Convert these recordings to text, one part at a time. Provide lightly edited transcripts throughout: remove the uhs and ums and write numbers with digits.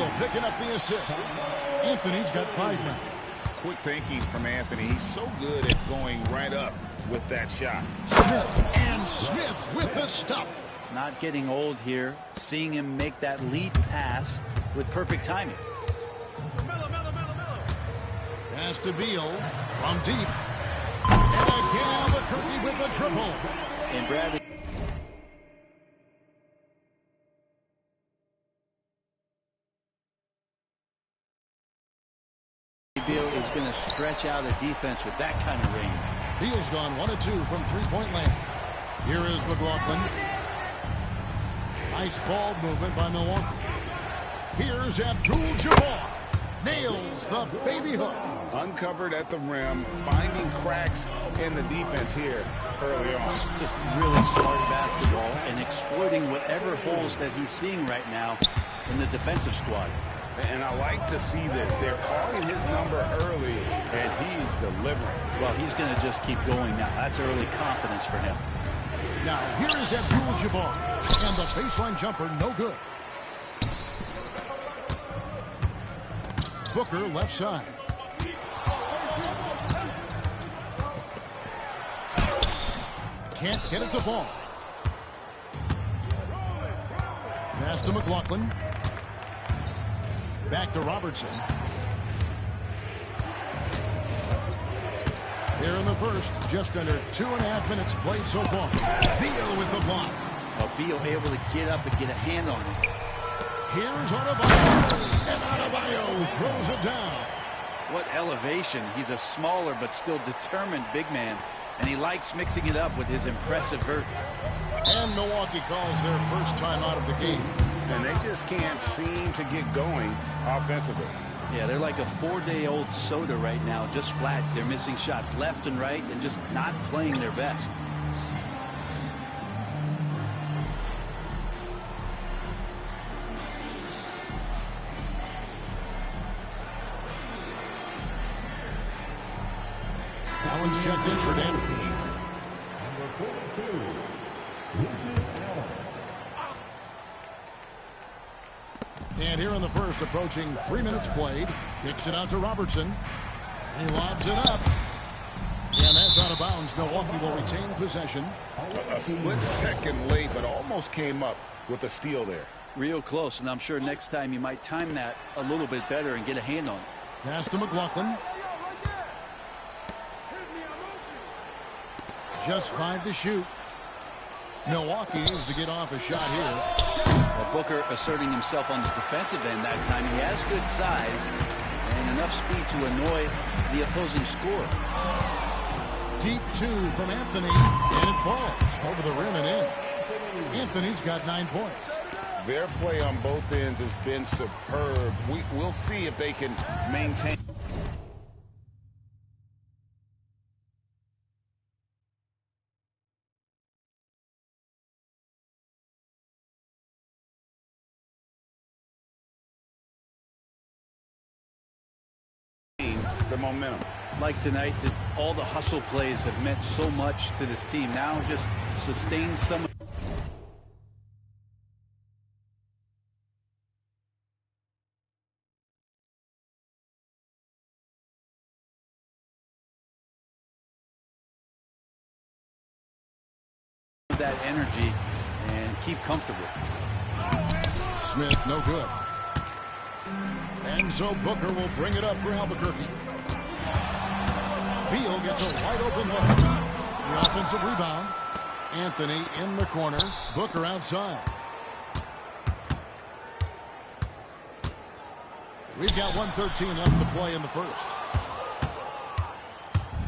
Beal picking up the assist. Anthony's got 5 now. Quick thinking from Anthony. He's so good at going right up with that shot. Smith with the stuff. Not getting old here. Seeing him make that lead pass with perfect timing. Pass to Beal from deep. And again, Albuquerque with the triple. And Bradley. Beal is going to stretch out a defense with that kind of range. Beal's gone 1 of 2 from three-point land. Here is McLaughlin. Nice ball movement by Milwaukee. Here's Abdul-Jabbar. Nails the baby hook. Uncovered at the rim, finding cracks in the defense here early on. Just really smart basketball and exploiting whatever holes that he's seeing right now in the defensive squad. And I like to see this. They're calling his number early, and he's delivering. Well, he's going to just keep going now. That's early confidence for him. Now, here is Abdul-Jabbar. And the baseline jumper, no good. Booker, left side. Can't get it to fall. Pass to McLaughlin. Back to Robertson. Here in the first, just under 2.5 minutes played so far. Beal with the block. Well, Beal able to get up and get a hand on it. Here's Adebayo. And Adebayo throws it down. What elevation. He's a smaller but still determined big man. And he likes mixing it up with his impressive vert. And Milwaukee calls their first time out of the game. And they just can't seem to get going offensively. Yeah, they're like a 4-day-old soda right now, just flat. They're missing shots left and right and just not playing their best. Allen's checked in for damage. And here in the first, approaching 3 minutes played. Kicks it out to Robertson. He lobs it up. And that's out of bounds. Milwaukee will retain possession. A split second late, but almost came up with a steal there. Real close, and I'm sure next time you might time that a little bit better and get a hand on it. Pass to McLaughlin. Just 5 to shoot. Milwaukee is to get off a shot here. Well, Booker asserting himself on the defensive end that time. He has good size and enough speed to annoy the opposing scorer. Deep 2 from Anthony, and it falls over the rim and in. Anthony's got 9 points. Their play on both ends has been superb. We'll see if they can maintain. The momentum. Like tonight, all the hustle plays have meant so much to this team. Now just sustain some of that energy and keep comfortable. Smith, no good. And so Booker will bring it up for Albuquerque. Beal gets a wide open look. The offensive rebound. Anthony in the corner. Booker outside. We've got 1:13 left to play in the first.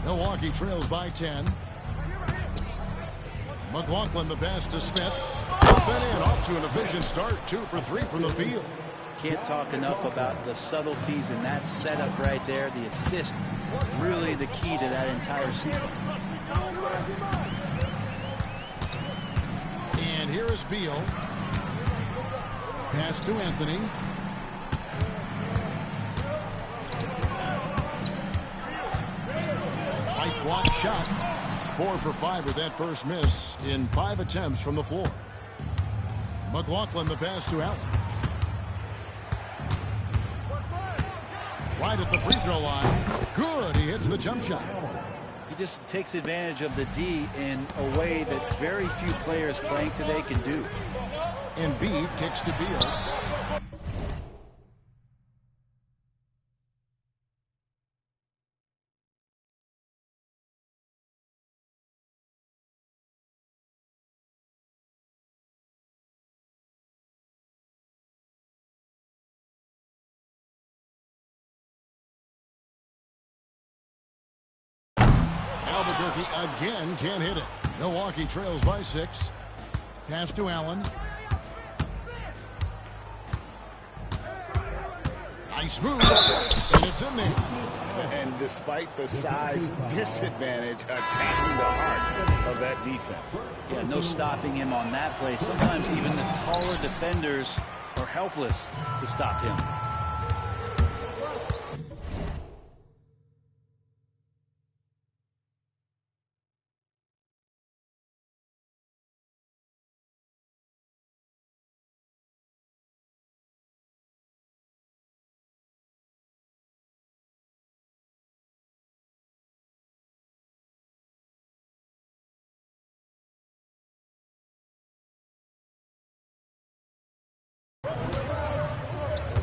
Milwaukee trails by 10. McLaughlin the pass to Smith. Up and in, off to an efficient start. 2 for 3 from the field. Can't talk enough about the subtleties in that setup right there. The assist, really the key to that entire sequence. And here is Beal. Pass to Anthony. White block shot. 4 for 5 with that first miss in 5 attempts from the floor. McLaughlin the pass to Allen. right at the free throw line. Good. He hits the jump shot. He just takes advantage of the D in a way that very few players playing today can do. Embiid kicks to Beal. Albuquerque again can't hit it. Milwaukee trails by 6. Pass to Allen. Nice move, and it's in there. And despite the size disadvantage, attacking the heart of that defense. Yeah, no stopping him on that play. Sometimes even the taller defenders are helpless to stop him.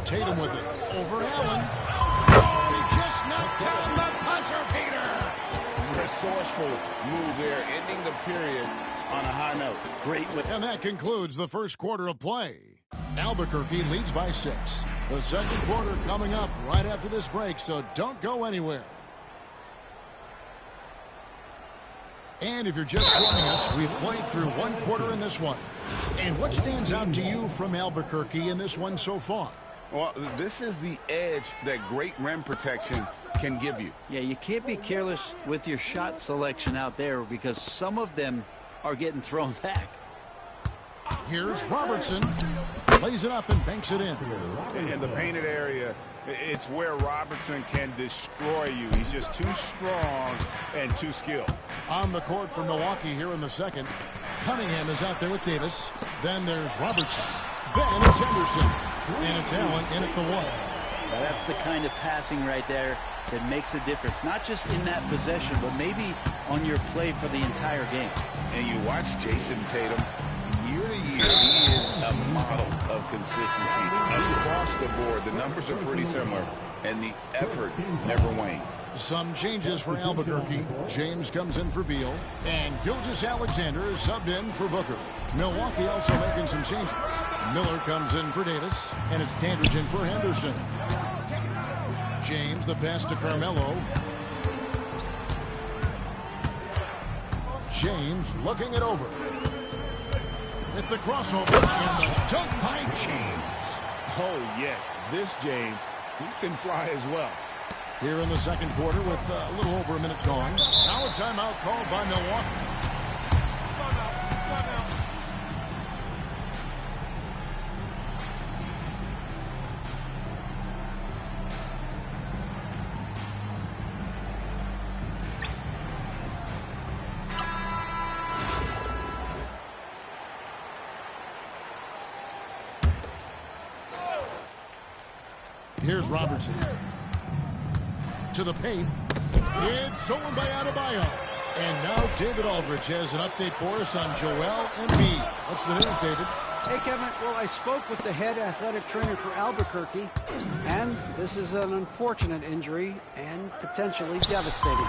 Tatum with it. Over Allen. He just knocked down the buzzer beater. Resourceful move there, ending the period on a high note. Great. And that concludes the first quarter of play. Albuquerque leads by 6. The second quarter coming up right after this break, so don't go anywhere. And if you're just joining us, we've played through one quarter in this one. And what stands out to you from Albuquerque in this one so far? Well, this is the edge that great rim protection can give you. Yeah, you can't be careless with your shot selection out there because some of them are getting thrown back. Here's Robertson. Lays it up and banks it in. In the painted area, it's where Robertson can destroy you. He's just too strong and too skilled. On the court for Milwaukee here in the second. Cunningham is out there with Davis. Then there's Robertson. Then it's Henderson. And it's Allen in at the 1. Well, that's the kind of passing right there that makes a difference. Not just in that possession, but maybe on your play for the entire game. And you watch Jason Tatum. Year to year, he is a model of consistency. Across the board, the numbers are pretty similar, and the effort never wanes. Some changes for Albuquerque. James comes in for Beal, and Gilgeous-Alexander is subbed in for Booker. Milwaukee also making some changes. Miller comes in for Davis, and it's Dandridge in for Henderson. James, the pass to Carmelo. James looking it over. With the crossover and the dunk by James. Oh, yes, this James, he can fly as well. Here in the second quarter with a little over a minute gone. Now a timeout called by Milwaukee. Here's Robertson. To the paint. It's stolen by Adebayo. And now David Aldridge has an update for us on Joel Embiid. What's the news, David? Hey, Kevin. Well, I spoke with the head athletic trainer for Albuquerque, and this is an unfortunate injury and potentially devastating.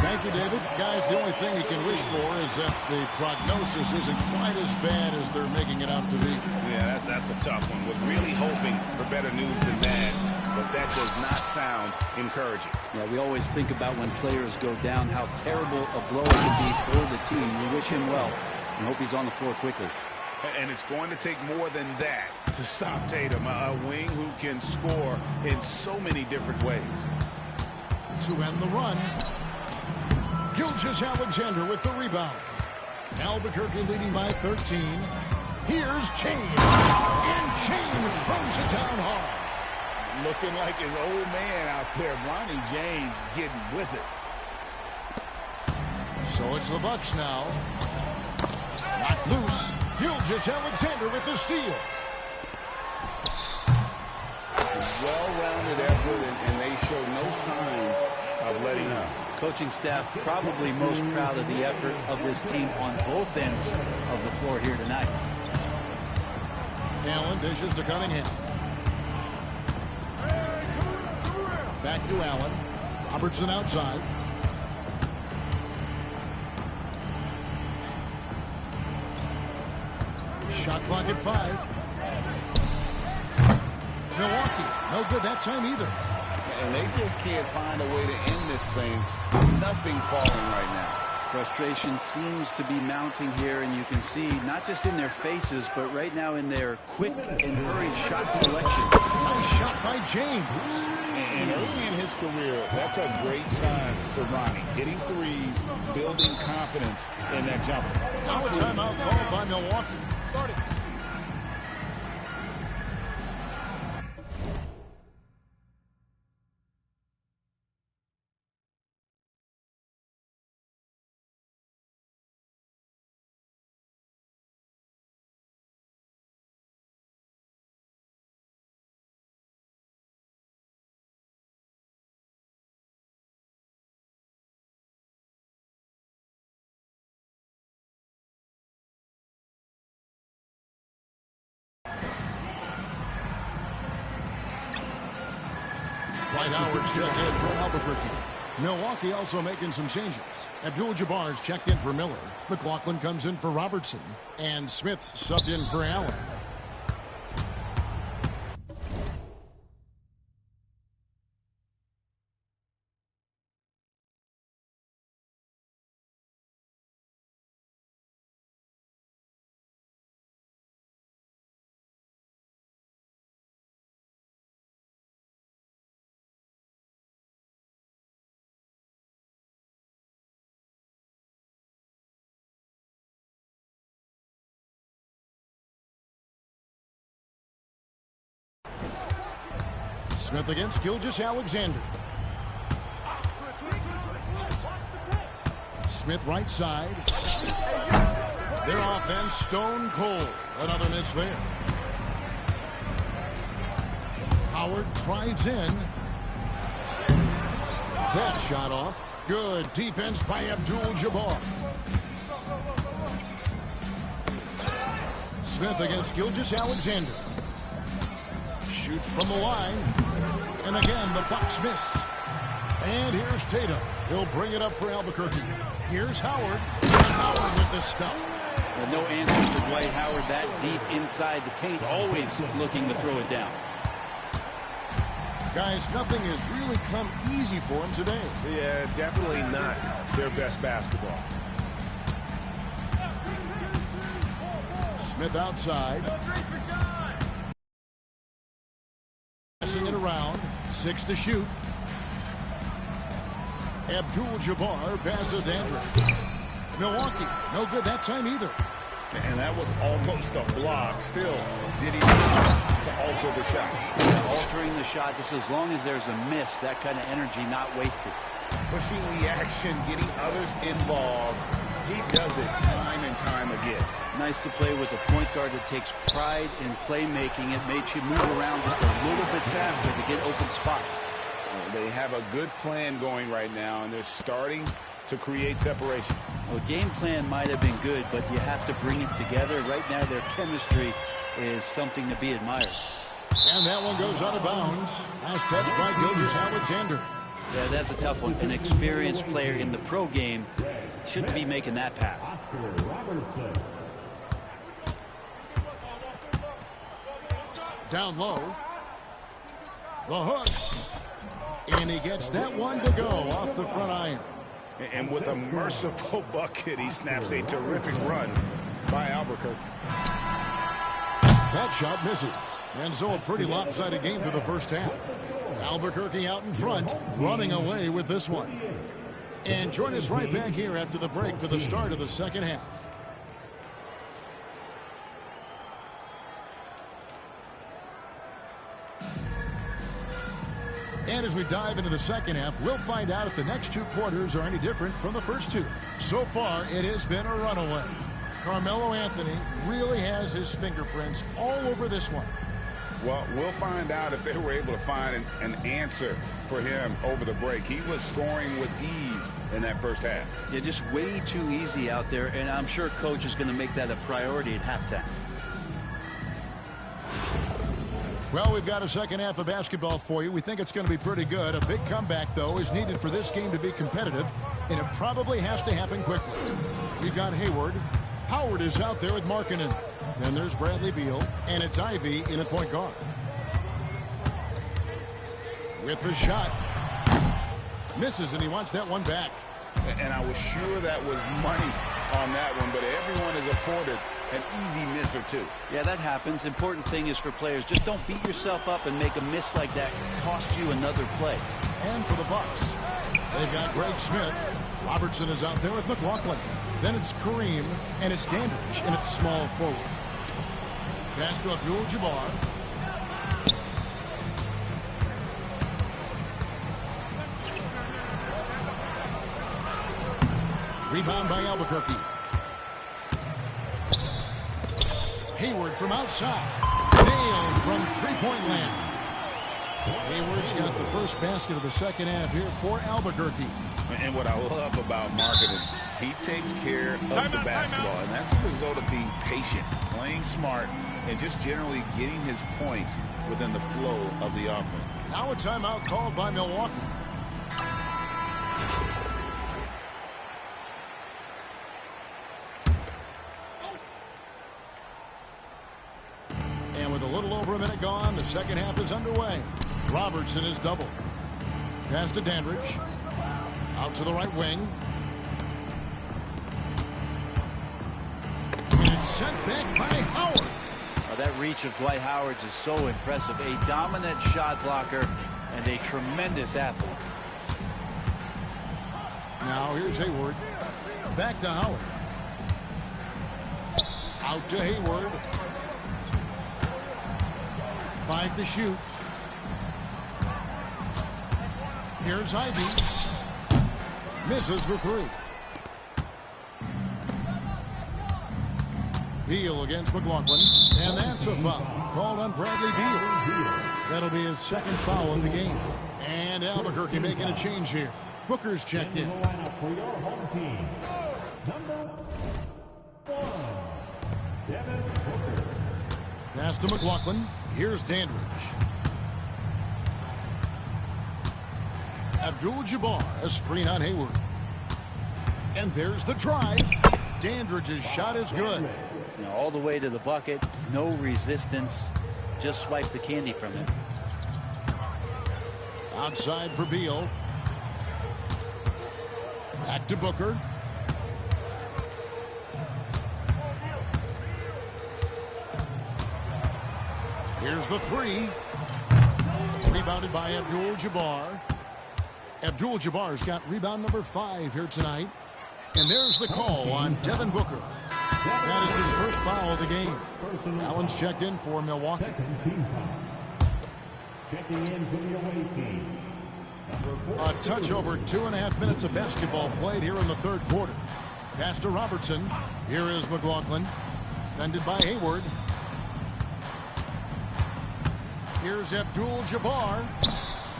Thank you, David. Guys, the only thing you can wish for is that the prognosis isn't quite as bad as they're making it out to be. Yeah, that's a tough one. Was really hoping for better news than that, but that does not sound encouraging. Yeah, we always think about when players go down, how terrible a blow it can be for the team. We wish him well and hope he's on the floor quickly. And it's going to take more than that to stop Tatum, a wing who can score in so many different ways. To end the run, Gilgeous-Alexander with the rebound. Albuquerque leading by 13. Here's James. And James throws it down hard. Looking like his old man out there, Ronnie James getting with it. So it's the Bucks now. Knocked loose. Gilgeous-Alexander with the steal. well-rounded effort, and they show no signs of letting up. Coaching staff probably most proud of the effort of this team on both ends of the floor here tonight. Allen dishes to Cunningham. Back to Allen. Robertson outside. Shot clock at 5. Milwaukee, no good that time either. And they just can't find a way to end this thing. Nothing falling right now. Frustration seems to be mounting here, and you can see not just in their faces, but right now in their quick and hurried shot selection. Nice shot by James. And early in his career, that's a great sign for Ronnie. Hitting threes, building confidence in that jumper. Now a timeout called by Milwaukee. Dwight Howard's checked in for Albuquerque. Milwaukee also making some changes. Abdul-Jabbar's checked in for Miller. McLaughlin comes in for Robertson. And Smith subbed in for Allen. Smith against Gilgeous-Alexander. Smith right side. Their offense stone cold. Another miss there. Howard drives in. That shot off. Good defense by Abdul-Jabbar. Smith against Gilgeous-Alexander. Shoots from the line. And again, the Bucks miss. And here's Tatum. He'll bring it up for Albuquerque. Here's Howard. Howard with the stuff. Well, no answer for Dwight Howard that deep inside the paint. Always looking to throw it down. Guys, nothing has really come easy for him today. Yeah, definitely not their best basketball. Smith outside. Passing it around. 6 to shoot. Abdul-Jabbar passes to Andre. Milwaukee, no good that time either. And that was almost a block. Still, did he to alter the shot? Altering the shot, just as long as there's a miss, that kind of energy not wasted. Pushing the action, getting others involved. He does it time and time again. Nice to play with a point guard that takes pride in playmaking. It makes you move around just a little bit faster to get open spots. They have a good plan going right now, and they're starting to create separation. Well, game plan might have been good, but you have to bring it together. Right now, their chemistry is something to be admired. And that one goes out of bounds. Last touch by Gilgeous-Alexander. Yeah, that's a tough one. An experienced player in the pro game shouldn't be making that pass. Down low. The hook. And he gets that one to go off the front iron. And with a merciful bucket, he snaps a terrific run by Albuquerque. That shot misses. And so a pretty lopsided game for the first half. Albuquerque out in front, running away with this one. And join us right back here after the break for the start of the second half. And as we dive into the second half, we'll find out if the next 2 quarters are any different from the first 2. So far, it has been a runaway. Carmelo Anthony really has his fingerprints all over this one. Well, we'll find out if they were able to find an answer for him over the break. He was scoring with ease in that first half. Yeah, just way too easy out there, and I'm sure coach is going to make that a priority at halftime. Well, we've got a second half of basketball for you. We think it's going to be pretty good. A big comeback, though, is needed for this game to be competitive, and it probably has to happen quickly. We've got Hayward. Howard is out there with Markkanen. Then there's Bradley Beal, and it's Ivy in at point guard. With the shot. Misses, and he wants that one back. And I was sure that was money on that one, but everyone is afforded an easy miss or two. Yeah, that happens. Important thing is for players, just don't beat yourself up and make a miss like that cost you another play. And for the Bucks, they've got Greg Smith. Robertson is out there with McLaughlin. Then it's Kareem, and it's Dandridge, and it's small forward. Pass to Abdul-Jabbar. Rebound by Albuquerque. Hayward from outside. Nailed from three-point land. Hayward's got the first basket of the second half here for Albuquerque. And what I love about Markkanen, he takes care of the basketball, and that's a result of being patient, playing smart, and just generally getting his points within the flow of the offense. Now a timeout called by Milwaukee. And with a little over a minute gone, the second half is underway. Robertson is doubled. Pass to Dandridge. Out to the right wing. And it's sent back by Howard. That reach of Dwight Howard's is so impressive. A dominant shot blocker and a tremendous athlete. Now here's Hayward. Back to Howard. Out to Hayward. 5 to shoot. Here's Ivy. Misses the three. Beal against McLaughlin. And that's a foul called on Bradley Beal. That'll be his second foul of the game. And Albuquerque making a change here. Booker's checked in. Pass to McLaughlin. Here's Dandridge. Abdul-Jabbar, a screen on Hayward. And there's the drive. Dandridge's shot is good. All the way to the bucket, no resistance. Just swipe the candy from him. Outside for Beal. Back to Booker. Here's the three. Rebounded by Abdul-Jabbar. Abdul-Jabbar's got rebound number 5 here tonight. And there's the call on Devin Booker. That is his first foul of the game. Allen's checked in for Milwaukee. Checking in for the away team. A touch over 2.5 minutes of basketball played here in the third quarter. Pass to Robertson. Here is McLaughlin. Defended by Hayward. Here's Abdul-Jabbar.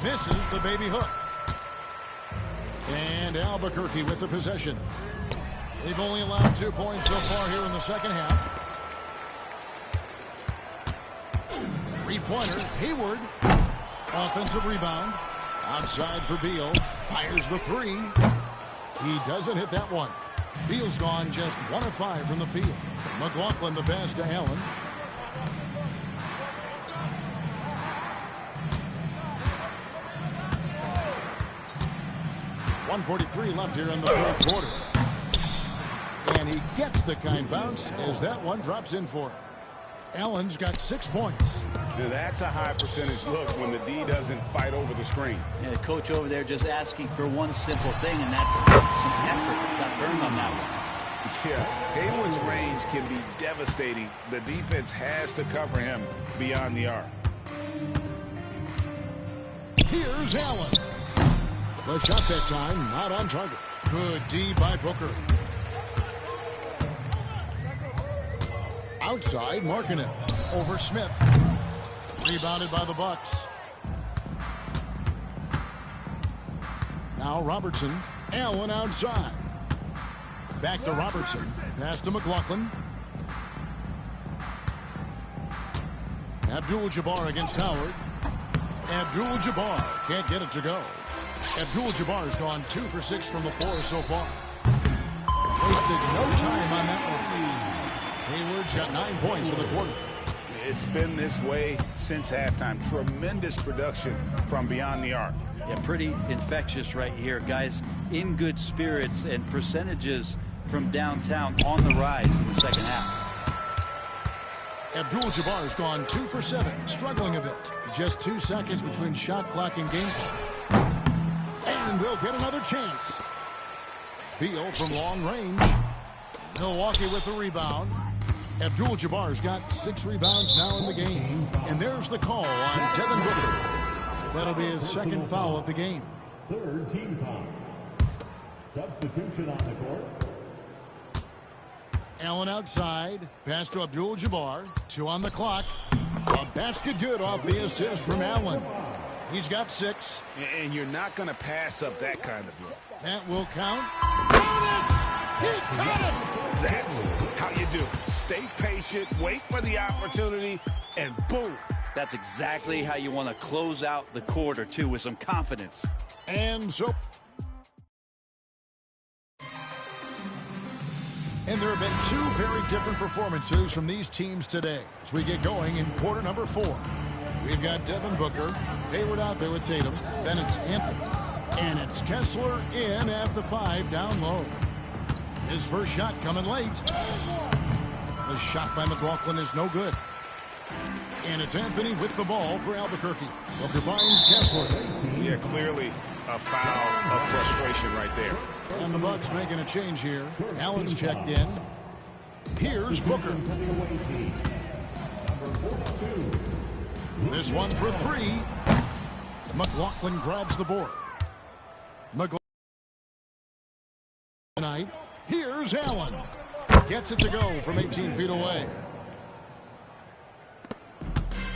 Misses the baby hook. And Albuquerque with the possession. They've only allowed 2 points so far here in the second half. Three-pointer, Hayward. Offensive rebound. Outside for Beal. Fires the three. He doesn't hit that one. Beal's gone just 1 of 5 from the field. McLaughlin the pass to Allen. .143 left here in the third quarter. And he gets the kind bounce as that one drops in for him. Allen's got 6 points. Now that's a high percentage look when the D doesn't fight over the screen. Yeah, the coach over there just asking for one simple thing, and that's some effort. Got burned on that one. Yeah, Hayward's range can be devastating. The defense has to cover him beyond the arc. Here's Allen. The shot that time, not on target. Good D by Booker. Outside, Markkanen. Over Smith. Rebounded by the Bucks. Now Robertson. Allen outside. Back to Robertson. Pass to McLaughlin. Abdul-Jabbar against Howard. Abdul-Jabbar can't get it to go. Abdul-Jabbar's gone 2 for 6 from the floor so far. Wasted no time on that one. Hayward's got 9 points for the quarter. It's been this way since halftime. Tremendous production from beyond the arc. Yeah, pretty infectious right here. Guys in good spirits, and percentages from downtown on the rise in the second half. Abdul-Jabbar's gone 2 for 7, struggling a bit. Just 2 seconds between shot clock and game clock. And they'll get another chance. Beal from long range. Milwaukee with the rebound. Abdul-Jabbar's got 6 rebounds now in the game. And there's the call on Devin Booker. That'll be his second foul of the game. Third team foul. Substitution on the court. Allen outside. Pass to Abdul-Jabbar. 2 on the clock. A basket good off the assist from Allen. He's got 6. And you're not going to pass up that kind of look. That will count. Count it! He caught it! That's how you do it. Stay patient, wait for the opportunity, and boom. That's exactly how you want to close out the quarter, too, with some confidence. And so... And there have been 2 very different performances from these teams today as we get going in quarter number 4. We've got Devin Booker, Hayward out there with Tatum, then it's Anthony, and it's Kessler in at the 5 down low. His first shot coming late. The shot by McLaughlin is no good. And it's Anthony with the ball for Albuquerque. Booker finds Kessler. Yeah, clearly a foul of frustration right there. And the Bucks making a change here. Allen's checked in. Here's Booker. This one for 3. McLaughlin grabs the board. McLaughlin tonight. Here's Allen. Gets it to go from 18 feet away.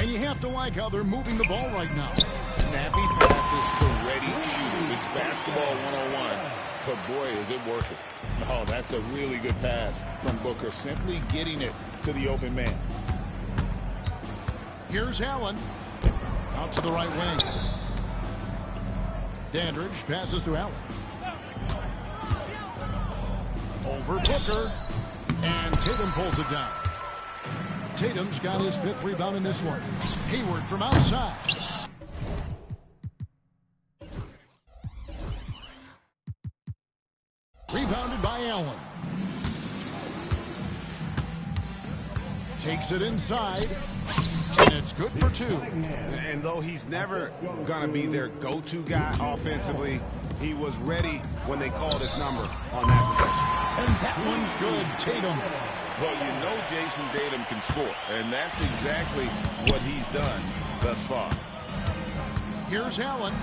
And you have to like how they're moving the ball right now. Snappy passes to ready shooters. It's basketball 101. But boy, is it working. Oh, that's a really good pass from Booker. Simply getting it to the open man. Here's Allen. Out to the right wing. Dandridge passes to Allen. Over Booker. And Tatum pulls it down. Tatum's got his 5th rebound in this one. Hayward from outside. Rebounded by Allen. Takes it inside. And it's good for 2. And though he's never going to be their go-to guy offensively, he was ready when they called his number on that possession. And that one's good. Tatum. Well, you know Jason Tatum can score, and that's exactly what he's done thus far. Here's Allen.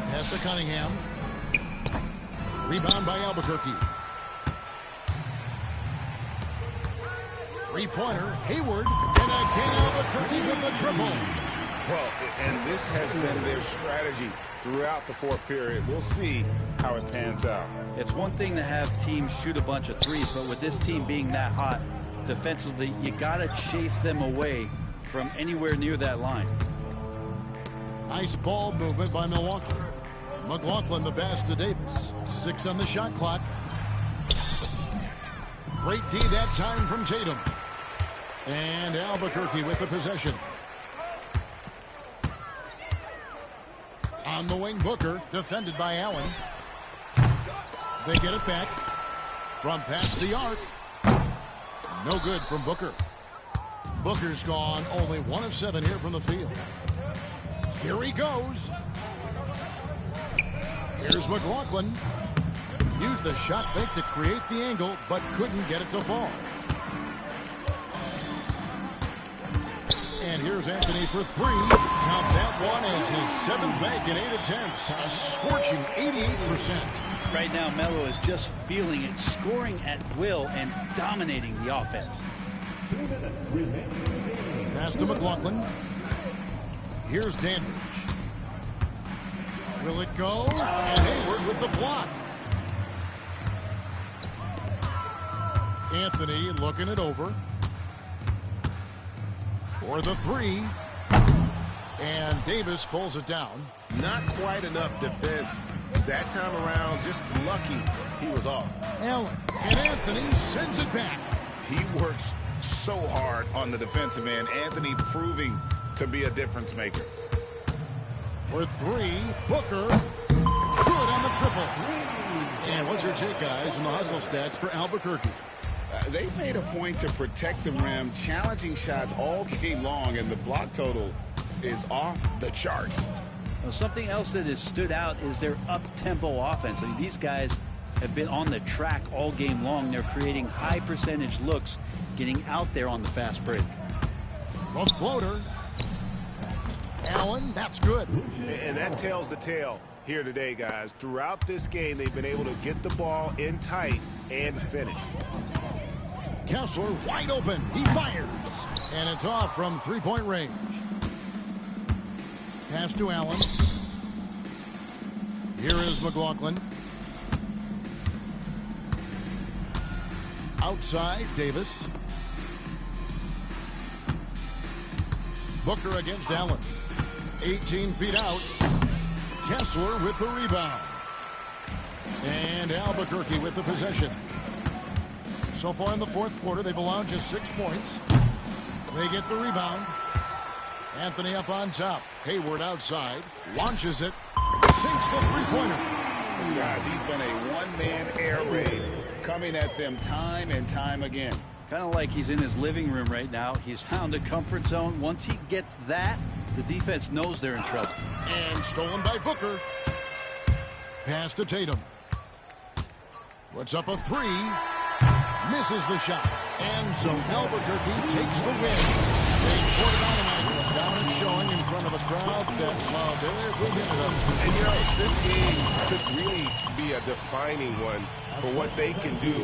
Pass to Cunningham. Rebound by Albuquerque. 3-pointer, Hayward. And again, Albuquerque with the triple. Well, and this has been their strategy throughout the 4th period. We'll see how it pans out. It's one thing to have teams shoot a bunch of threes, but with this team being that hot defensively, you got to chase them away from anywhere near that line. Nice ball movement by Milwaukee. McLaughlin the pass to Davis. 6 on the shot clock. Great D that time from Tatum. And Albuquerque with the possession. On the wing, Booker, defended by Allen. They get it back. From past the arc. No good from Booker. Booker's gone only 1 of 7 here from the field. Here he goes. Here's McLaughlin. Used the shot fake to create the angle, but couldn't get it to fall. And here's Anthony for 3. Now that one is his 7th make in 8 attempts. A scorching 88%. Right now, Melo is just feeling it, scoring at will and dominating the offense. Pass to McLaughlin. Here's Dandridge. Will it go? And Hayward with the block. Anthony looking it over. For the three. And Davis pulls it down. Not quite enough defense that time around. Just lucky he was off. Allen. And Anthony sends it back. He works so hard on the defensive end. Anthony proving to be a difference maker. For three, Booker. Good on the triple. And what's your take, guys, in the hustle stats for Albuquerque? They've made a point to protect the rim, challenging shots all game long, and the block total is off the charts. Well, something else that has stood out is their up-tempo offense. I mean, these guys have been on the track all game long. They're creating high percentage looks, getting out there on the fast break. The floater. Allen, that's good. And that tells the tale here today, guys. Throughout this game, they've been able to get the ball in tight and finish. Kessler wide open. He fires. And it's off from three-point range. Pass to Allen. Here is McLaughlin. Outside, Davis. Booker against Allen. 18 feet out. Kessler with the rebound. And Albuquerque with the possession. So far in the fourth quarter, they've allowed just 6 points. They get the rebound. Anthony up on top. Hayward outside. Launches it. Sinks the three-pointer. Guys, he's been a one-man air raid coming at them time and time again. Kind of like he's in his living room right now. He's found a comfort zone. Once he gets that, the defense knows they're in trouble. And stolen by Booker. Pass to Tatum. Puts up a three. Misses the shot. And so Albuquerque takes the win. They poured it on tonight. Down and showing in front of a crowd that loved every minute of it. And, you know, this game could really be a defining one for what they can do.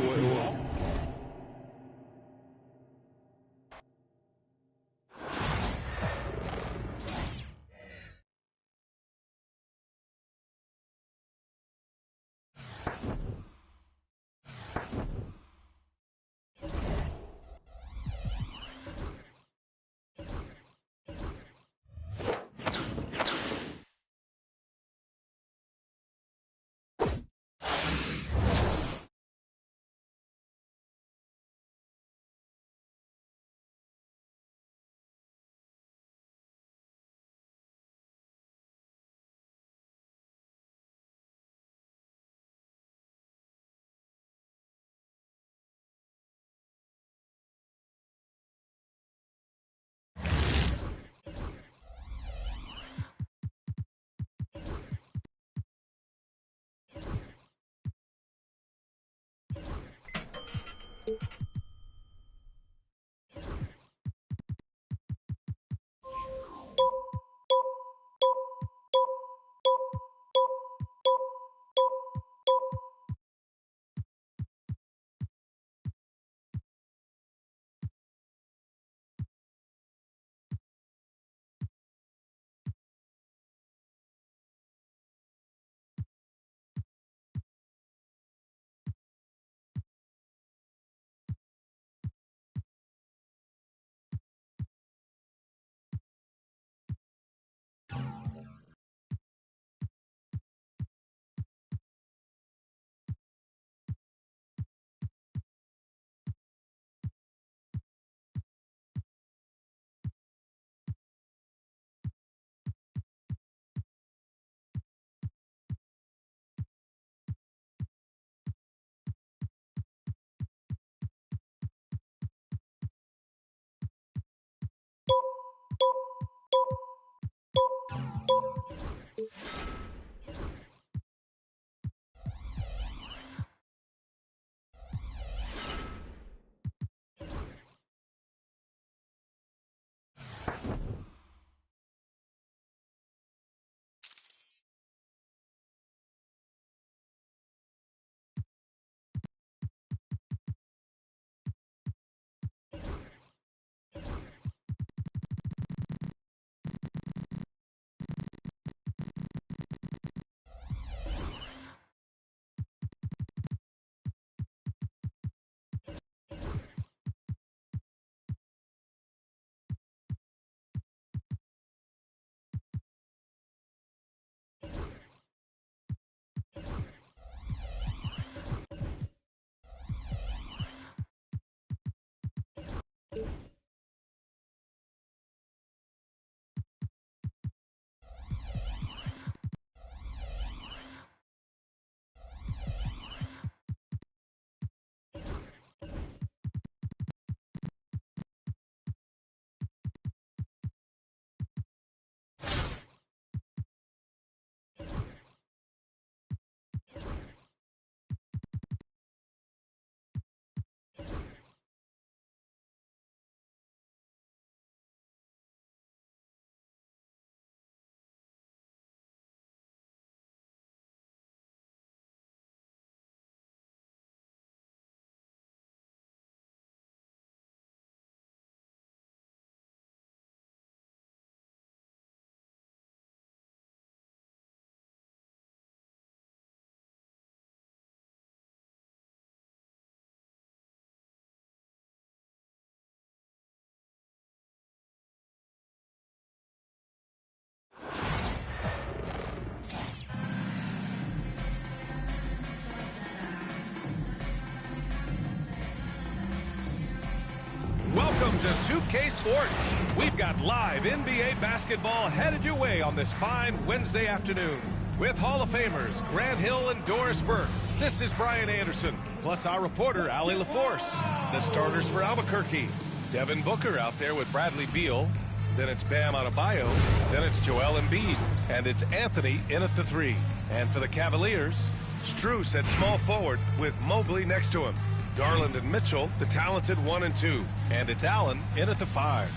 to 2K Sports. We've got live NBA basketball headed your way on this fine Wednesday afternoon. With Hall of Famers Grant Hill and Doris Burke. This is Brian Anderson, plus our reporter, Allie LaForce. The starters for Albuquerque. Devin Booker out there with Bradley Beal. Then it's Bam Adebayo. Then it's Joel Embiid. And it's Anthony in at the 3. And for the Cavaliers, Strus at small forward with Mobley next to him. Garland and Mitchell, the talented 1 and 2. And it's Allen in at the 5.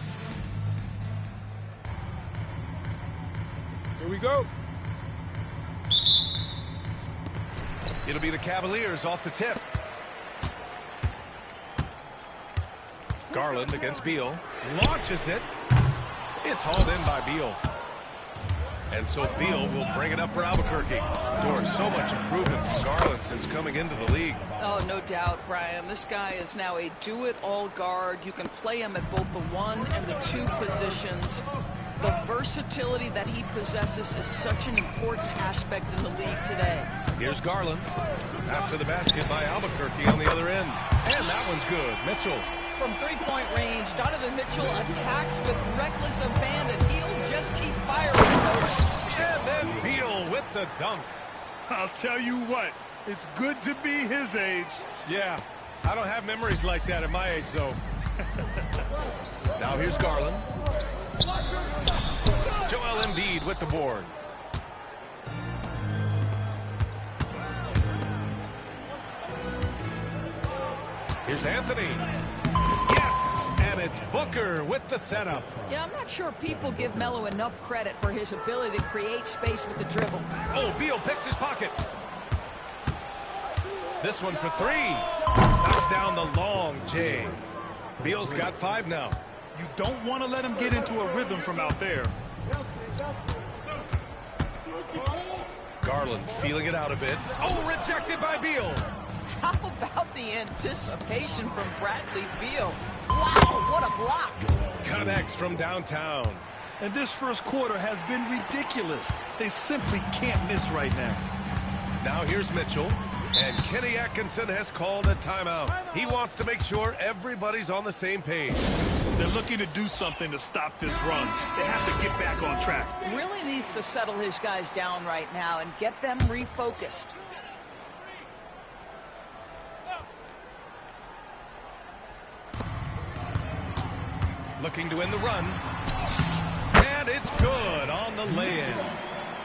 Here we go. It'll be the Cavaliers off the tip. Garland against Beal. Launches it. It's hauled in by Beal. And so Beal will bring it up for Albuquerque. Doris, so much improvement from Garland since coming into the league. Oh, no doubt, Brian. This guy is now a do-it-all guard. You can play him at both the 1 and the 2 positions. The versatility that he possesses is such an important aspect in the league today. Here's Garland. After the basket by Albuquerque on the other end. And that one's good. Mitchell. From three-point range, Donovan Mitchell attacks with reckless abandon. He'll just keep firing. And then Beal with the dunk. I'll tell you what, it's good to be his age. Yeah, I don't have memories like that at my age, though. Now here's Garland. Joel Embiid with the board. Here's Anthony. Yes, and it's Booker with the setup. Yeah, I'm not sure people give Melo enough credit for his ability to create space with the dribble. Oh, Beal picks his pocket. This one for 3. Knocks down the long J. Beal's got 5 now. You don't want to let him get into a rhythm from out there. Garland feeling it out a bit. Oh, rejected by Beal. How about the anticipation from Bradley Beal? Wow, what a block. Connects from downtown. And this first quarter has been ridiculous. They simply can't miss right now. Now here's Mitchell. And Kenny Atkinson has called a timeout. He wants to make sure everybody's on the same page. They're looking to do something to stop this run. They have to get back on track. Really needs to settle his guys down right now and get them refocused. Looking to end the run. And it's good on the lay-in.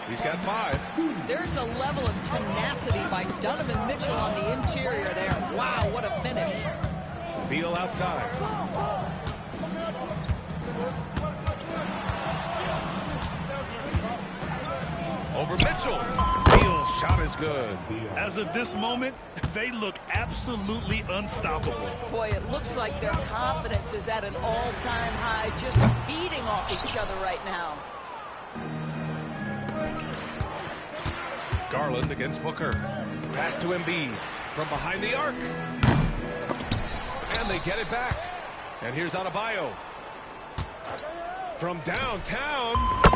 He's got 5. There's a level of tenacity by Donovan Mitchell on the interior there. Wow, what a finish. Beal outside. Over Mitchell. Beal's shot is good. As of this moment, they look absolutely unstoppable. Boy, it looks like their confidence is at an all-time high, just feeding off each other right now. Garland against Booker. Pass to Embiid from behind the arc. And they get it back. And here's Adebayo. From downtown.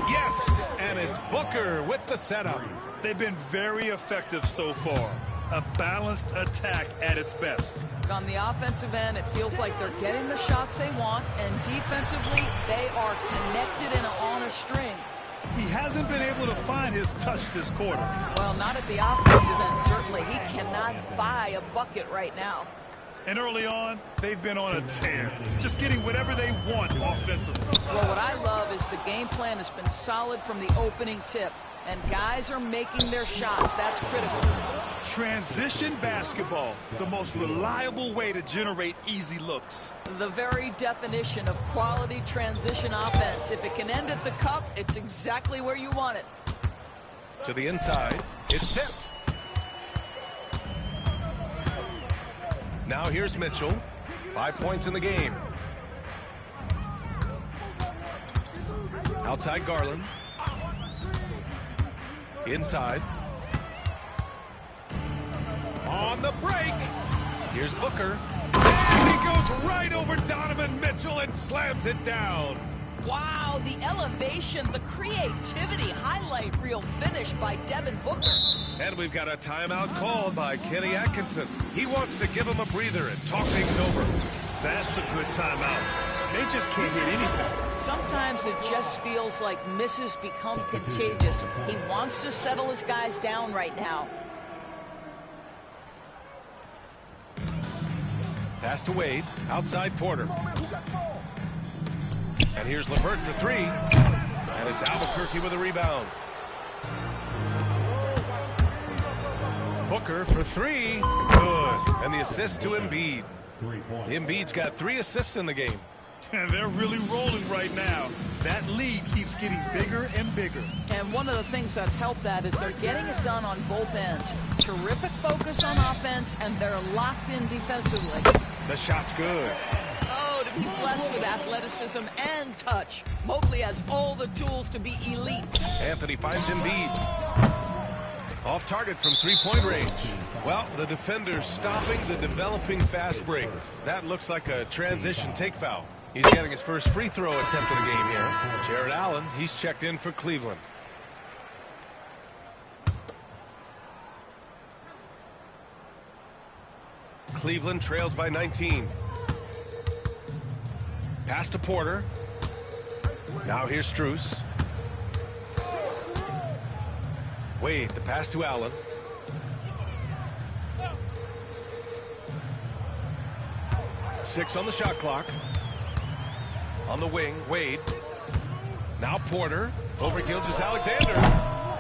Yes, and it's Booker with the setup. They've been very effective so far. A balanced attack at its best. On the offensive end, it feels like they're getting the shots they want, and defensively, they are connected and on a string. He hasn't been able to find his touch this quarter. Well, not at the offensive end, certainly. He cannot buy a bucket right now. And early on, they've been on a tear, just getting whatever they want offensively. Well, what I love is the game plan has been solid from the opening tip, and guys are making their shots. That's critical. Transition basketball, the most reliable way to generate easy looks. The very definition of quality transition offense. If it can end at the cup, it's exactly where you want it. To the inside, it's tipped. Now here's Mitchell. 5 points in the game. Outside Garland. Inside. On the break. Here's Booker. And he goes right over Donovan Mitchell and slams it down. Wow, the elevation, the creativity, highlight reel finish by Devin Booker. And we've got a timeout called by Kenny Atkinson. He wants to give him a breather and talk things over. That's a good timeout. They just can't hit anything. Sometimes it just feels like misses become contagious. He wants to settle his guys down right now. Pass to Wade, outside Porter. And here's Levert for three. And it's Albuquerque with a rebound. Booker for three. Good. And the assist to Embiid. Embiid's got 3 assists in the game. And they're really rolling right now. That lead keeps getting bigger and bigger. And one of the things that's helped that is they're getting it done on both ends. Terrific focus on offense, and they're locked in defensively. The shot's good. Oh, to be blessed with athleticism and touch. Mobley has all the tools to be elite. Anthony finds Embiid. Off target from three-point range. Well, the defender's stopping the developing fast break. That looks like a transition take foul. He's getting his first free throw attempt of the game here. Jared Allen, he's checked in for Cleveland. Cleveland trails by 19. Pass to Porter. Now here's Strus. Wade, the pass to Allen. Six on the shot clock. On the wing, Wade. Now Porter over Gilgeous-Alexander.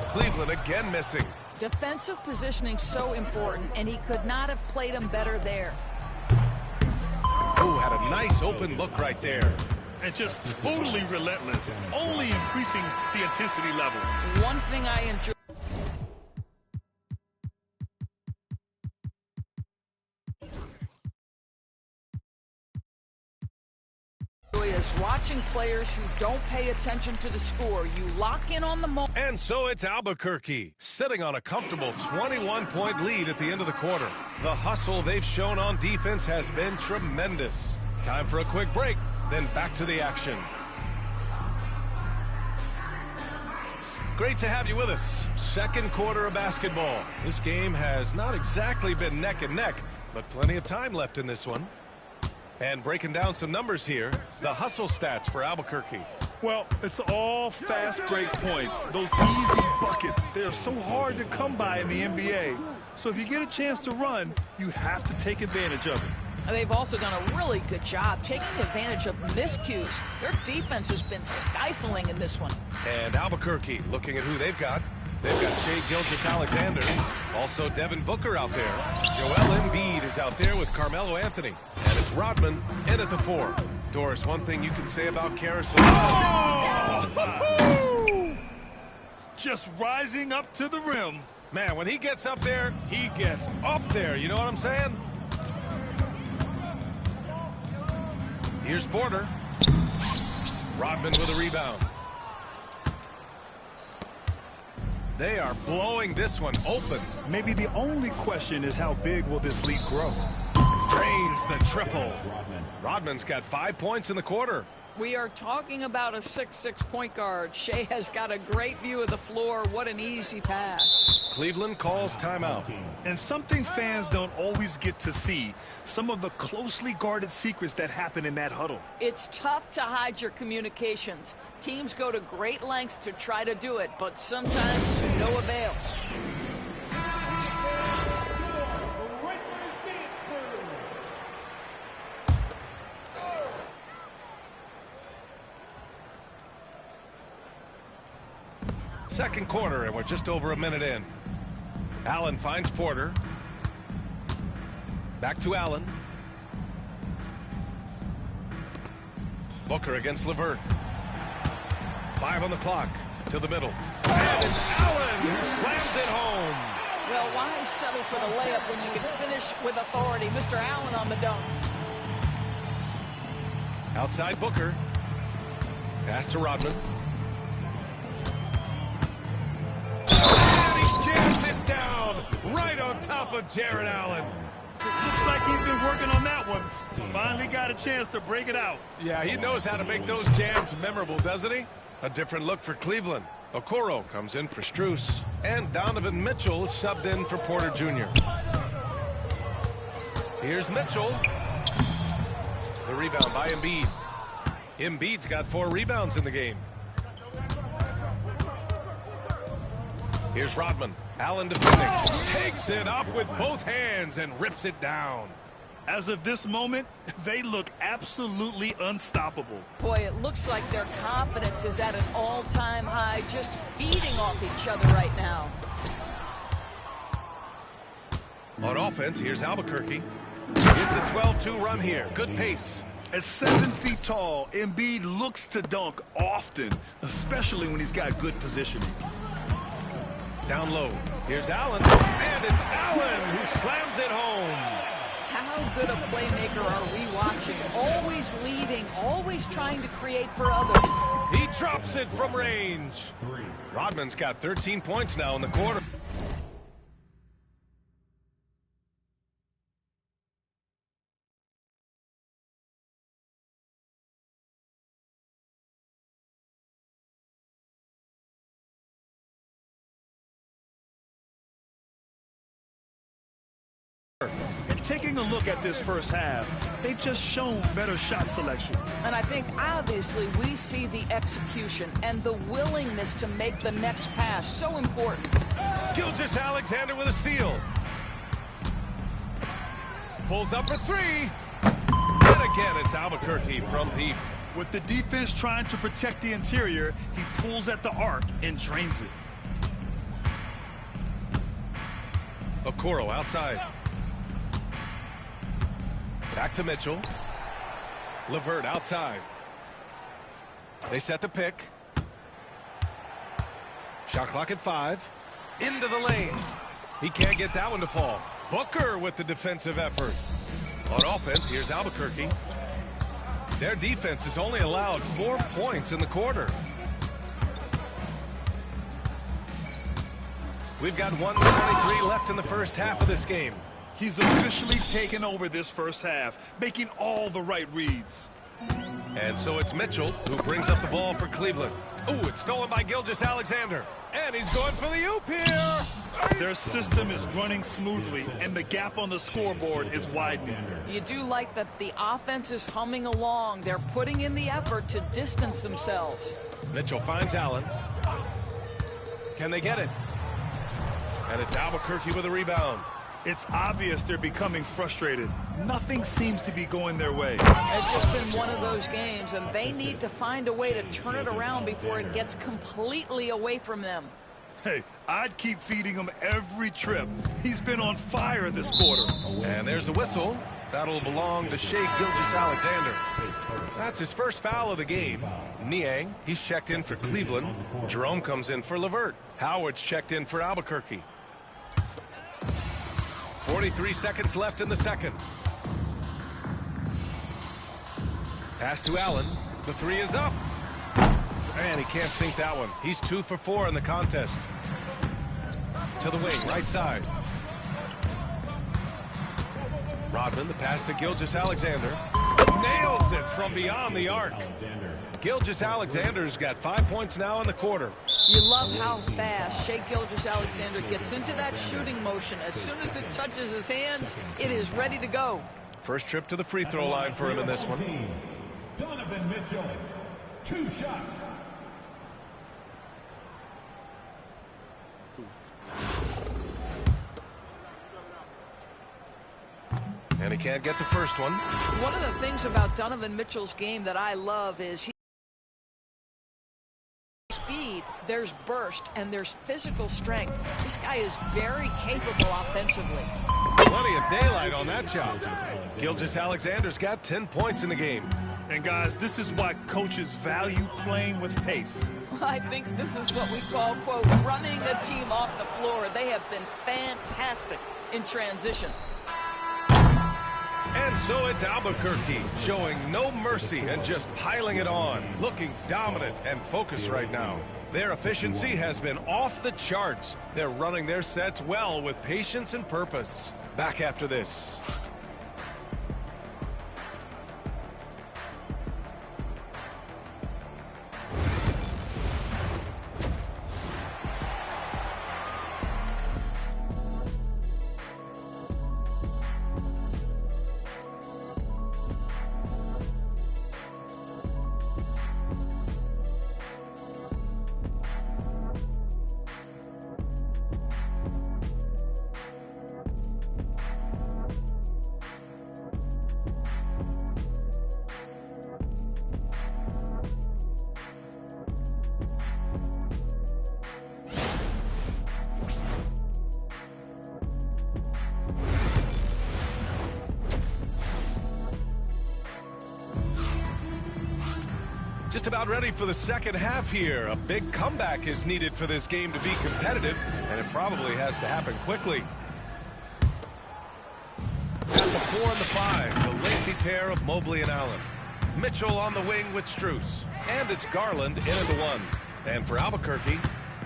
Cleveland again missing. Defensive positioning so important, and he could not have played him better there. Ooh, had a nice open look right there. And just totally relentless, only increasing the intensity level. One thing I enjoy is watching players who don't pay attention to the score. You lock in on the moment. And so it's Albuquerque, sitting on a comfortable 21-point lead at the end of the quarter. The hustle they've shown on defense has been tremendous. Time for a quick break, then back to the action. Great to have you with us. Second quarter of basketball. This game has not exactly been neck and neck, but plenty of time left in this one. And breaking down some numbers here, the hustle stats for Albuquerque. Well, it's all fast break points. Those easy buckets, they're so hard to come by in the NBA. So if you get a chance to run, you have to take advantage of it. They've also done a really good job taking advantage of miscues. Their defense has been stifling in this one. And Albuquerque looking at who they've got. They've got Shai Gilgeous-Alexander. Also Devin Booker out there. Joel Embiid is out there with Carmelo Anthony. And it's Rodman in at the 4. Doris, one thing you can say about Karis Oh! Just rising up to the rim. Man, when he gets up there, he gets up there. You know what I'm saying? Here's Porter. Rodman with a rebound. They are blowing this one open. Maybe the only question is how big will this lead grow? Drains the triple. Rodman's got 5 points in the quarter. We are talking about a 6'6" point guard. Shai has got a great view of the floor. What an easy pass. Cleveland calls timeout. And something fans don't always get to see, some of the closely guarded secrets that happen in that huddle. It's tough to hide your communications. Teams go to great lengths to try to do it, but sometimes to no avail. Second quarter, and we're just over a minute in. Allen finds Porter. Back to Allen. Booker against Levert. 5 on the clock to the middle. And it's Allen who slams it home. Well, why settle for the layup when you can finish with authority? Mr. Allen on the dunk. Outside Booker. Pass to Rodman. And he jams it down right on top of Jared Allen. Looks like he's been working on that one. Finally got a chance to break it out. Yeah, he knows how to make those jams memorable, doesn't he? A different look for Cleveland. Okoro comes in for Strus. And Donovan Mitchell is subbed in for Porter Jr. Here's Mitchell. The rebound by Embiid. Embiid's got 4 rebounds in the game. Here's Rodman. Allen defending. Takes it up with both hands and rips it down. As of this moment, they look absolutely unstoppable. Boy, it looks like their confidence is at an all-time high, just feeding off each other right now. On offense, here's Albuquerque. It's a 12-2 run here. Good pace. At 7 feet tall, Embiid looks to dunk often, especially when he's got good positioning. Down low. Here's Allen. And it's Allen who slams it home. How good a playmaker are we watching? Always leading, always trying to create for others. He drops it from range. Rodman's got 13 points now in the quarter. And taking a look at this first half, they've just shown better shot selection. And I think obviously we see the execution and the willingness to make the next pass so important. Gilgeous-Alexander with a steal. Pulls up for 3. And again, it's Albuquerque from deep. With the defense trying to protect the interior, he pulls at the arc and drains it. Okoro outside. Back to Mitchell. LeVert outside. They set the pick. Shot clock at 5. Into the lane. He can't get that one to fall. Booker with the defensive effort. On offense, here's Albuquerque. Their defense has only allowed 4 points in the quarter. We've got 1:23 left in the first half of this game. He's officially taken over this first half, making all the right reads. And so it's Mitchell who brings up the ball for Cleveland. Oh, it's stolen by Gilgeous-Alexander. And he's going for the oop here. Their system is running smoothly, and the gap on the scoreboard is widening. You do like that the offense is humming along. They're putting in the effort to distance themselves. Mitchell finds Allen. Can they get it? And it's Albuquerque with a rebound. It's obvious they're becoming frustrated. Nothing seems to be going their way. It's just been one of those games, and they need to find a way to turn it around before it gets completely away from them. Hey, I'd keep feeding him every trip. He's been on fire this quarter. And there's a whistle. That'll belong to Shai Gilgeous-Alexander. That's his first foul of the game. Niang, he's checked in for Cleveland. Jerome comes in for LeVert. Howard's checked in for Albuquerque. 43 seconds left in the second. Pass to Allen. The 3 is up. And he can't sink that one. He's 2 for 4 in the contest. To the wing, right side. Rodman, the pass to Gilgeous-Alexander. Nails it from beyond the arc. Gilgeous-Alexander's got 5 points now in the quarter. You love how fast Shai Gilgeous-Alexander gets into that shooting motion. As soon as it touches his hands, it is ready to go. First trip to the free throw line for him in this one. Donovan Mitchell, 2 shots. And he can't get the first one. One of the things about Donovan Mitchell's game that I love is speed, there's burst, and there's physical strength. This guy is very capable offensively. Plenty of daylight on that shot. Gilgeous-Alexander's got 10 points in the game. And guys, this is why coaches value playing with pace. I think this is what we call, quote, running a team off the floor. They have been fantastic in transition. And so it's Albuquerque showing no mercy and just piling it on, looking dominant and focused right now. Their efficiency has been off the charts. They're running their sets well with patience and purpose. Back after this. just about ready for the second half here. A big comeback is needed for this game to be competitive, and it probably has to happen quickly. At the 4 and the 5, the lengthy pair of Mobley and Allen. Mitchell on the wing with Strus. And it's Garland in at the 1. And for Albuquerque,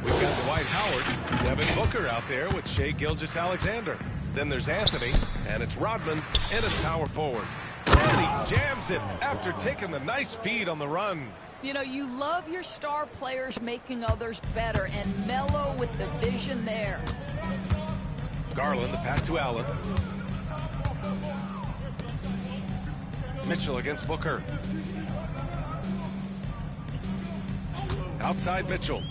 we've got Dwight Howard, Devin Booker out there with Shai Gilgeous-Alexander. Then there's Anthony, and it's Rodman in as power forward. And he jams it after taking the nice feed on the run. You know, you love your star players making others better, and Melo with the vision there. Garland, the pass to Allen. Mitchell against Booker. Outside Mitchell.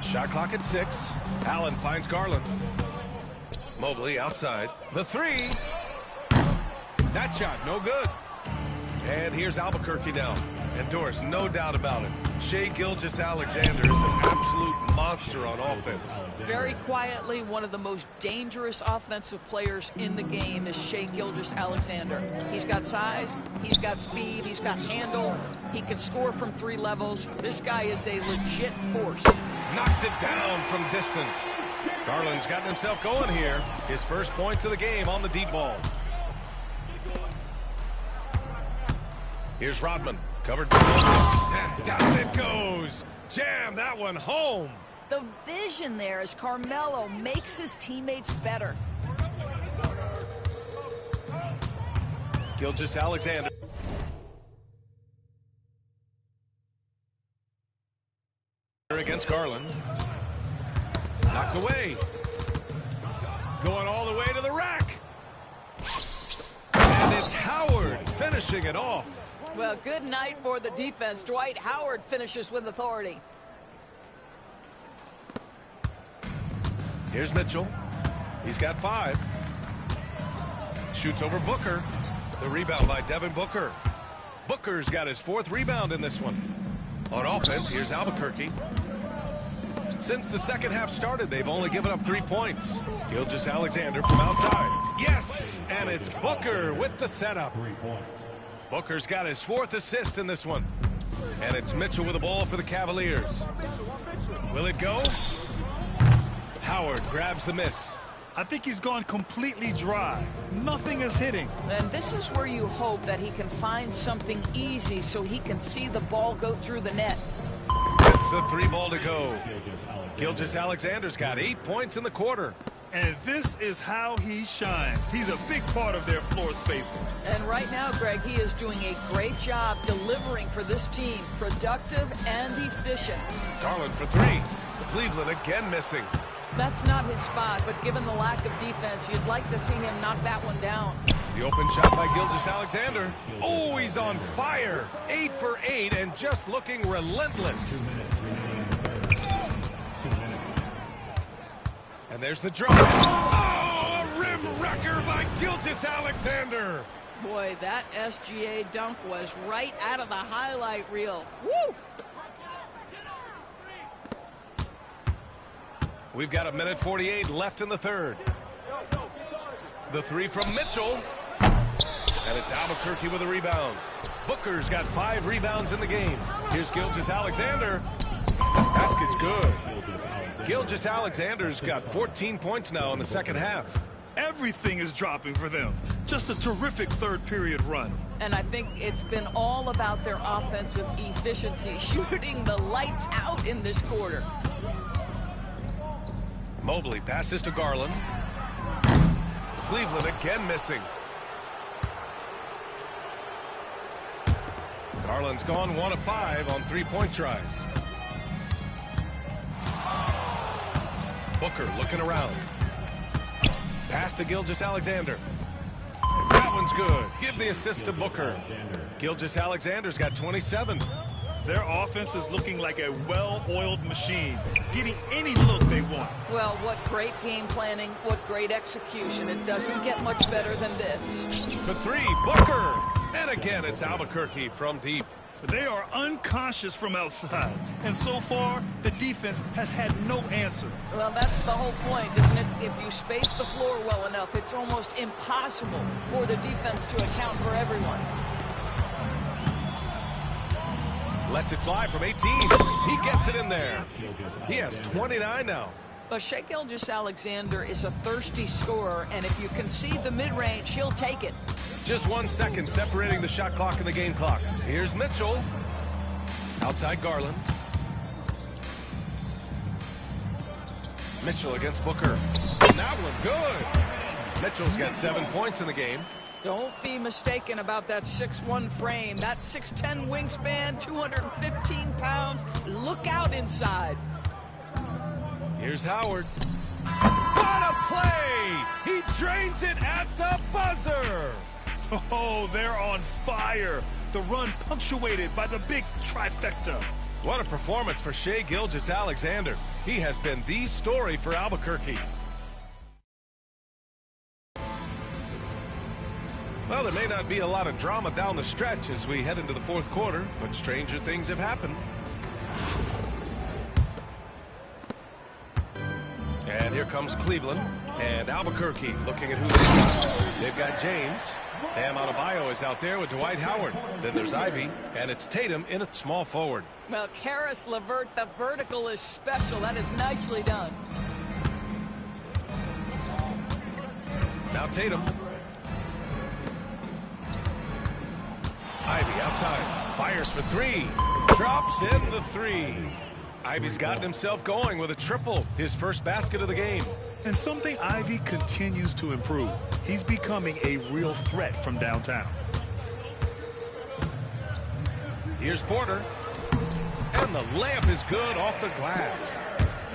Shot clock at 6. Allen finds Garland. Mobley outside. The 3. That shot, no good. And here's Albuquerque now. And Doris, no doubt about it. Shai Gilgeous-Alexander is an absolute monster on offense. Very quietly, one of the most dangerous offensive players in the game is Shai Gilgeous-Alexander. He's got size, he's got speed, he's got handle. He can score from 3 levels. This guy is a legit force. Knocks it down from distance. Garland's gotten himself going here. His first points of the game on the deep ball. Here's Rodman. Covered by Booker. And down it goes. Jam that one home. The vision there as Carmelo makes his teammates better. Gilgeous-Alexander. Against Garland. Knocked away. Going all the way to the rack. And it's Howard finishing it off. Well, good night for the defense. Dwight Howard finishes with authority. Here's Mitchell. He's got 5. Shoots over Booker. The rebound by Devin Booker. Booker's got his 4th rebound in this one. On offense, here's Albuquerque. Since the second half started, they've only given up 3 points. Gilgeous-Alexander from outside. Yes! And it's Booker with the setup. 3 points. Booker's got his 4th assist in this one. And it's Mitchell with the ball for the Cavaliers. Will it go? Howard grabs the miss. I think he's gone completely dry. Nothing is hitting. And this is where you hope that he can find something easy so he can see the ball go through the net. It's the 3 ball to go. Gilgeous-Alexander's got 8 points in the quarter. And this is how he shines. He's a big part of their floor spacing. And right now, Greg, he is doing a great job delivering for this team. Productive and efficient. Garland for 3. Cleveland again missing. That's not his spot, but given the lack of defense, you'd like to see him knock that one down. The open shot by Gilgeous-Alexander. Oh, he's on fire. 8 for 8 and just looking relentless. And there's the drop. Oh, a rim wrecker by Gilgeous-Alexander. Boy, that SGA dunk was right out of the highlight reel. Woo! We've got 1:48 left in the third. The 3 from Mitchell. And it's Albuquerque with a rebound. Booker's got 5 rebounds in the game. Here's Gilgeous-Alexander. Basket's good. Gilgeous-Alexander's got 14 points now in the second half. Everything is dropping for them. Just a terrific third period run. And I think it's been all about their offensive efficiency, shooting the lights out in this quarter. Mobley passes to Garland. Cleveland again missing. Garland's gone 1 of 5 on 3-point tries. Booker looking around. Pass to Gilgeous-Alexander. That one's good. Give the assist to Booker. Gilgeous-Alexander's got 27. Their offense is looking like a well-oiled machine, getting any look they want. Well, what great game planning, what great execution. It doesn't get much better than this. For 3, Booker. And again, it's Albuquerque from deep. They are unconscious from outside, and so far, the defense has had no answer. Well, that's the whole point, isn't it? If you space the floor well enough, it's almost impossible for the defense to account for everyone. Lets it fly from 18. He gets it in there. He has 29 now. Well, Shai Gilgeous-Alexander is a thirsty scorer, and if you concede the mid-range, he'll take it. Just 1 second separating the shot clock and the game clock. Here's Mitchell. Outside Garland. Mitchell against Booker. And that one good. Mitchell's got 7 points in the game. Don't be mistaken about that 6'1" frame. That 6'10" wingspan, 215 pounds. Look out inside. Here's Howard. What a play! He drains it at the buzzer. Oh, they're on fire. The run punctuated by the big trifecta. What a performance for Shai Gilgeous-Alexander. He has been the story for Albuquerque. Well, there may not be a lot of drama down the stretch as we head into the fourth quarter, but stranger things have happened. And here comes Cleveland and Albuquerque looking at who they've got. They've got James. Bam Adebayo is out there with Dwight Howard. Then there's Ivy, and it's Tatum in at small forward. Well, Karis LeVert, the vertical is special. That is nicely done. Now Tatum. Ivy outside. Fires for three. Drops in the three. Ivy's gotten himself going with a triple. His first basket of the game. And something Ivy continues to improve. He's becoming a real threat from downtown. Here's Porter. And the layup is good off the glass.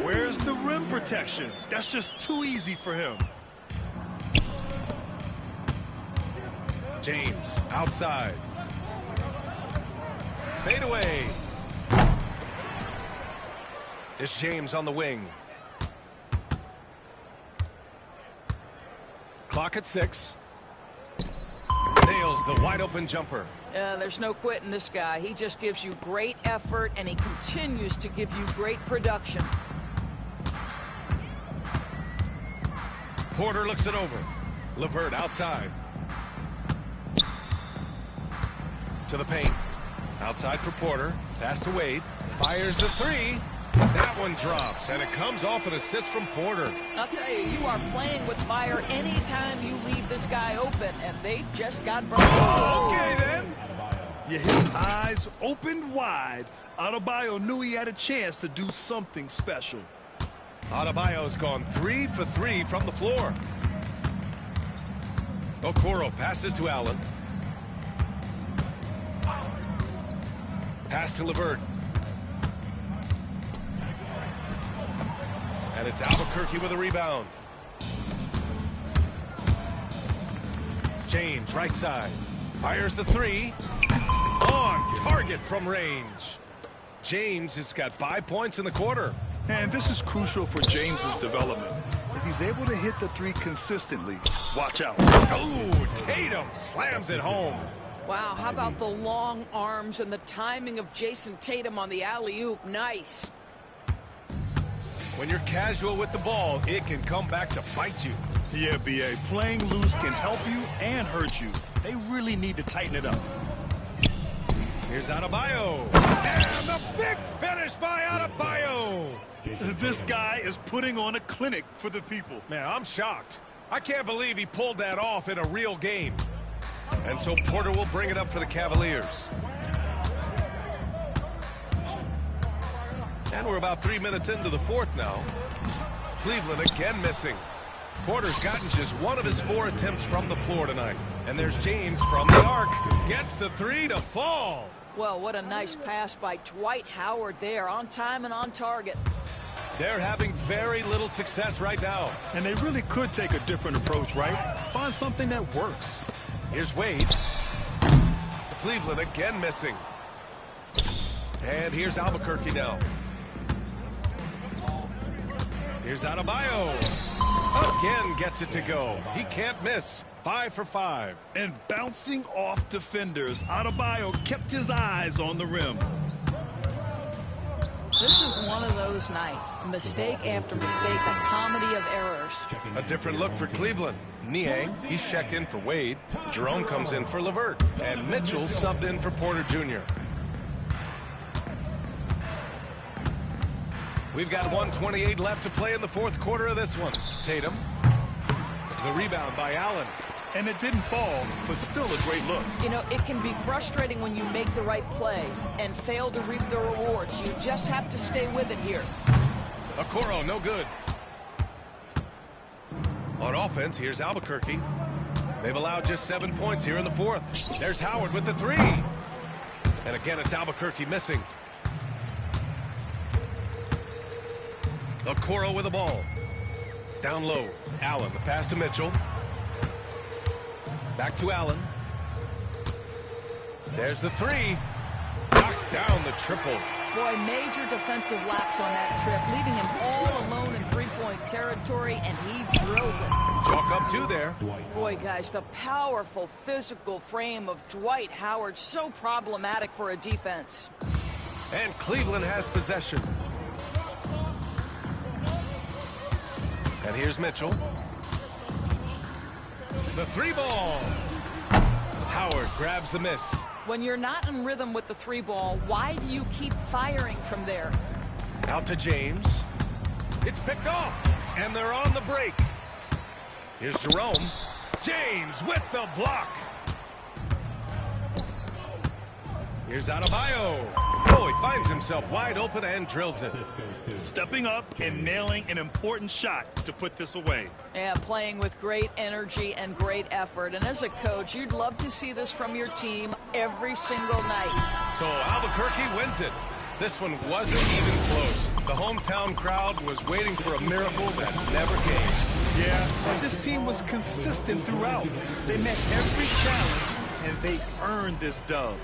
Where's the rim protection? That's just too easy for him. James outside. Fade away. It's James on the wing. Clock at 6. Nails the wide open jumper. There's no quitting this guy. He just gives you great effort, and he continues to give you great production. Porter looks it over. LeVert outside. To the paint. Outside for Porter. Pass to Wade. Fires the three. That one drops, and it comes off an assist from Porter. I'll tell you, you are playing with fire anytime you leave this guy open, and they just got broken. Okay, then. Yeah, his eyes opened wide. Adebayo knew he had a chance to do something special. Adebayo's gone 3 for 3 from the floor. Okoro passes to Allen. Pass to LeVert. And it's Albuquerque with a rebound. James, right side. Fires the three. On target from range. James has got 5 points in the quarter. And this is crucial for James's development. If he's able to hit the three consistently, watch out. Ooh, Tatum slams it home. Wow, how about the long arms and the timing of Jason Tatum on the alley-oop? Nice. When you're casual with the ball, it can come back to bite you. Yeah, B.A., playing loose can help you and hurt you. They really need to tighten it up. Here's Adebayo. And the big finish by Adebayo. This guy is putting on a clinic for the people. Man, I'm shocked. I can't believe he pulled that off in a real game. And so Porter will bring it up for the Cavaliers. And we're about 3 minutes into the fourth now. Cleveland again missing. Porter's gotten just one of his 4 attempts from the floor tonight. And there's James from the arc. Gets the three to fall. Well, what a nice pass by Dwight Howard there. On time and on target. They're having very little success right now. And they really could take a different approach, right? Find something that works. Here's Wade. Cleveland again missing. And here's Albuquerque now. Here's Adebayo. Again gets it to go. He can't miss. 5 for 5. And bouncing off defenders, Adebayo kept his eyes on the rim. This is one of those nights. Mistake after mistake, a comedy of errors. A different look for Cleveland. Niang, he's checked in for Wade. Jerome comes in for LeVert. And Mitchell subbed in for Porter Jr. We've got 1:28 left to play in the fourth quarter of this one. Tatum. The rebound by Allen. And it didn't fall, but still a great look. You know, it can be frustrating when you make the right play and fail to reap the rewards. You just have to stay with it here. Okoro, no good. On offense, here's Albuquerque. They've allowed just 7 points here in the fourth. There's Howard with the three. And again, it's Albuquerque missing. Okoro with the ball. Down low. Allen, the pass to Mitchell. Back to Allen. There's the three. Knocks down the triple. Boy, major defensive lapse on that trip, leaving him all alone in three-point territory, and he drills it. Chalk up two there. Boy, guys, the powerful physical frame of Dwight Howard, so problematic for a defense. And Cleveland has possession. And here's Mitchell. The three ball. Howard grabs the miss. When you're not in rhythm with the three ball, why do you keep firing from there? Out to James. It's picked off. And they're on the break. Here's Jerome. James with the block. Here's Adebayo. Oh, he finds himself wide open and drills it. Stepping up and nailing an important shot to put this away. Yeah, playing with great energy and great effort. And as a coach, you'd love to see this from your team every single night. So Albuquerque wins it. This one wasn't even close. The hometown crowd was waiting for a miracle that never came. Yeah, but this team was consistent throughout. They met every challenge, and they earned this dub.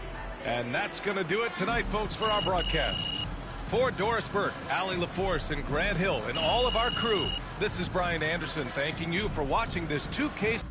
And that's going to do it tonight, folks, for our broadcast. For Doris Burke, Allie LaForce, and Grant Hill, and all of our crew, this is Brian Anderson thanking you for watching this 2K